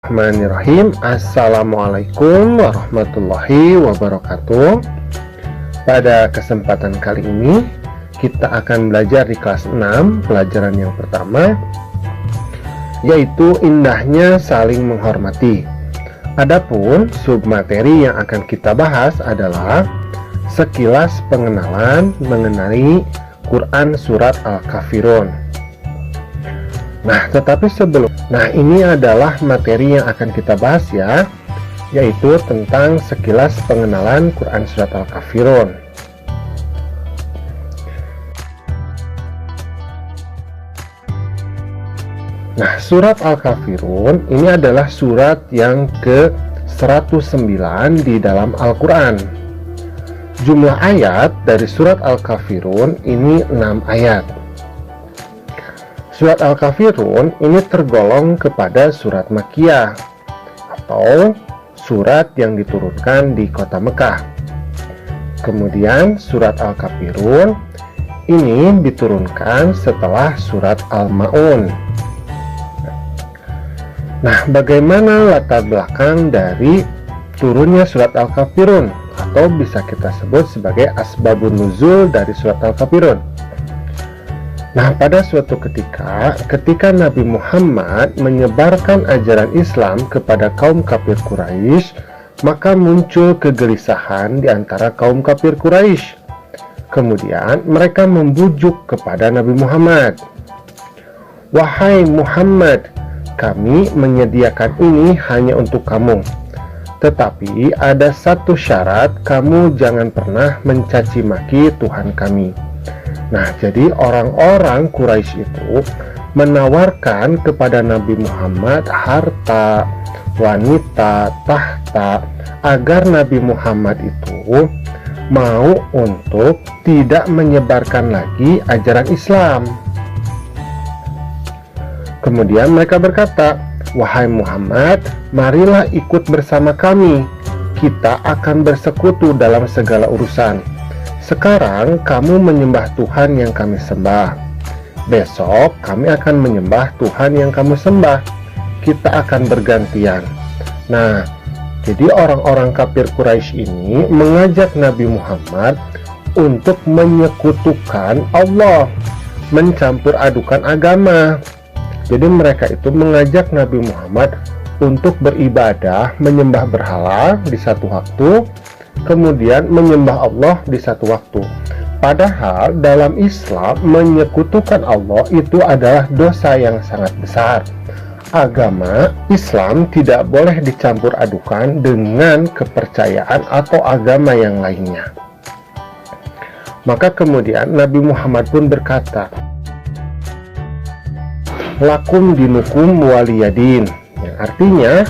Bismillahirrahmanirrahim. Assalamualaikum warahmatullahi wabarakatuh. Pada kesempatan kali ini kita akan belajar di kelas 6, pelajaran yang pertama, yaitu indahnya saling menghormati. Adapun submateri yang akan kita bahas adalah sekilas pengenalan mengenai Quran Surat Al-Kafirun. Nah, ini adalah materi yang akan kita bahas ya, yaitu tentang sekilas pengenalan Quran Surat Al-Kafirun. Nah, Surat Al-Kafirun ini adalah surat yang ke-109 di dalam Al-Quran. Jumlah ayat dari Surat Al-Kafirun ini 6 ayat. Surat Al-Kafirun ini tergolong kepada surat Makkiyah atau surat yang diturunkan di kota Mekah. Kemudian surat Al-Kafirun ini diturunkan setelah surat Al-Ma'un. Nah, bagaimana latar belakang dari turunnya surat Al-Kafirun atau bisa kita sebut sebagai asbabun nuzul dari surat Al-Kafirun? Nah, pada suatu ketika Nabi Muhammad menyebarkan ajaran Islam kepada kaum kafir Quraisy, maka muncul kegelisahan di antara kaum kafir Quraisy. Kemudian mereka membujuk kepada Nabi Muhammad, "Wahai Muhammad, kami menyediakan ini hanya untuk kamu. Tetapi ada satu syarat, kamu jangan pernah mencaci maki Tuhan kami." Nah, jadi orang-orang Quraisy itu menawarkan kepada Nabi Muhammad harta, wanita, tahta, agar Nabi Muhammad itu mau untuk tidak menyebarkan lagi ajaran Islam. Kemudian mereka berkata, "Wahai Muhammad, marilah ikut bersama kami. Kita akan bersekutu dalam segala urusan. Sekarang kamu menyembah Tuhan yang kami sembah. Besok kami akan menyembah Tuhan yang kamu sembah. Kita akan bergantian." Nah, jadi orang-orang kafir Quraisy ini mengajak Nabi Muhammad untuk menyekutukan Allah, mencampur adukan agama. Jadi mereka itu mengajak Nabi Muhammad untuk beribadah, menyembah berhala di satu waktu, kemudian menyembah Allah di satu waktu. Padahal dalam Islam menyekutukan Allah itu adalah dosa yang sangat besar. Agama Islam tidak boleh dicampur adukan dengan kepercayaan atau agama yang lainnya. Maka kemudian Nabi Muhammad pun berkata, "Lakum dinukum waliyadin," yang artinya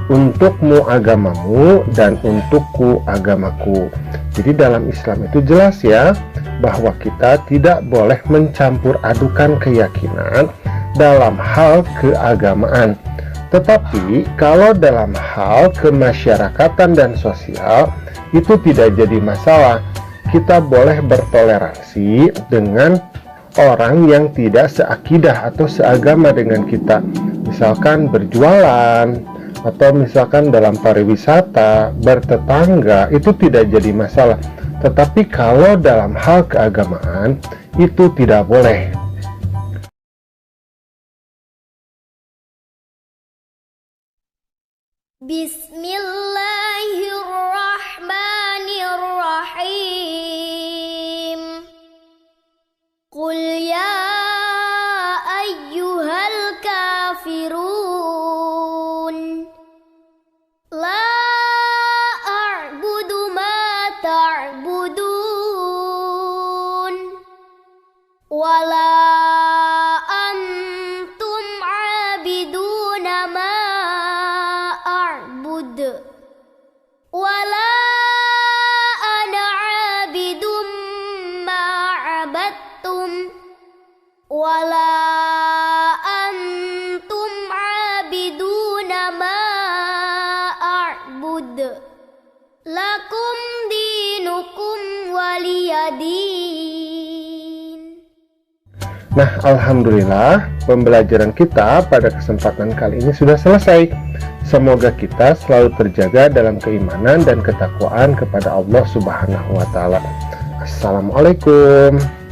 untukmu agamamu dan untukku agamaku. Jadi dalam Islam itu jelas ya, bahwa kita tidak boleh mencampur adukan keyakinan dalam hal keagamaan. Tetapi kalau dalam hal kemasyarakatan dan sosial itu tidak jadi masalah. Kita boleh bertoleransi dengan orang yang tidak seakidah atau seagama dengan kita. Misalkan berjualan, atau misalkan dalam pariwisata, bertetangga, itu tidak jadi masalah. Tetapi kalau dalam hal keagamaan, itu tidak boleh. Bismillahirrahmanirrahim. Qul ya ayyuhal kafirun, la a'budu ma ta'budun, wala antum 'abiduna ma a'bud, wala ana 'abidum ma 'abadtum, wala antum 'abiduna ma a'bud. Lakum dinukum waliyadin. Nah, alhamdulillah pembelajaran kita pada kesempatan kali ini sudah selesai. Semoga kita selalu terjaga dalam keimanan dan ketakwaan kepada Allah Subhanahu wa Ta'ala. Assalamualaikum.